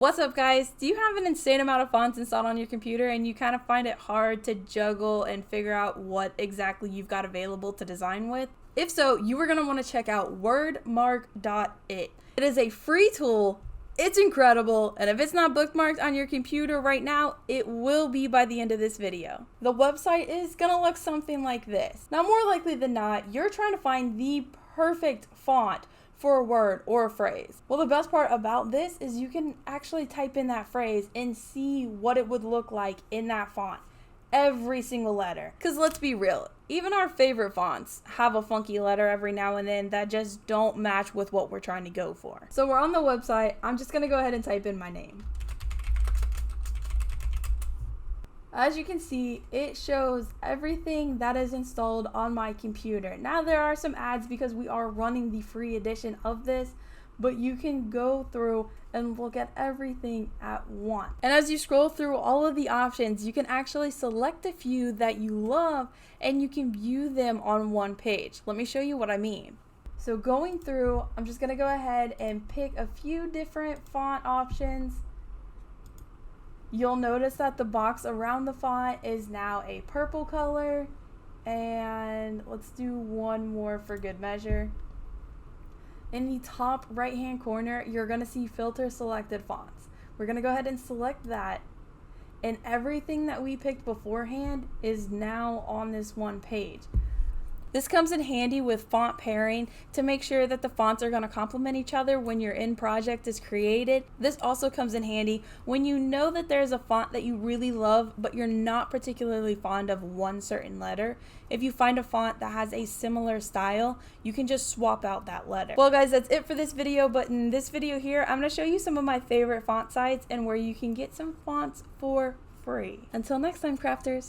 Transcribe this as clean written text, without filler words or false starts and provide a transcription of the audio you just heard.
What's up, guys? Do you have an insane amount of fonts installed on your computer and you kind of find it hard to juggle and figure out what exactly you've got available to design with? If so, you are going to want to check out wordmark.it. It is a free tool. It's incredible, and if it's not bookmarked on your computer right now, it will be by the end of this video. The website is going to look something like this. Now, more likely than not, you're trying to find the perfect font for a word or a phrase. Well, the best part about this is you can actually type in that phrase and see what it would look like in that font. Every single letter. Because let's be real, even our favorite fonts have a funky letter every now and then that just don't match with what we're trying to go for. So we're on the website. I'm just going to go ahead and type in my name. As you can see, it shows everything that is installed on my computer. Now there are some ads because we are running the free edition of this, but you can go through and look at everything at once. And as you scroll through all of the options, you can actually select a few that you love and you can view them on one page. Let me show you what I mean. So going through, I'm just gonna go ahead and pick a few different font options. You'll notice that the box around the font is now a purple color, and let's do one more for good measure. In the top right hand corner, you're going to see filter selected fonts. We're going to go ahead and select that, and everything that we picked beforehand is now on this one page. This comes in handy with font pairing to make sure that the fonts are going to complement each other when your end project is created. This also comes in handy when you know that there's a font that you really love, but you're not particularly fond of one certain letter. If you find a font that has a similar style, you can just swap out that letter. Well, guys, that's it for this video, but in this video here, I'm going to show you some of my favorite font sites and where you can get some fonts for free. Until next time, crafters.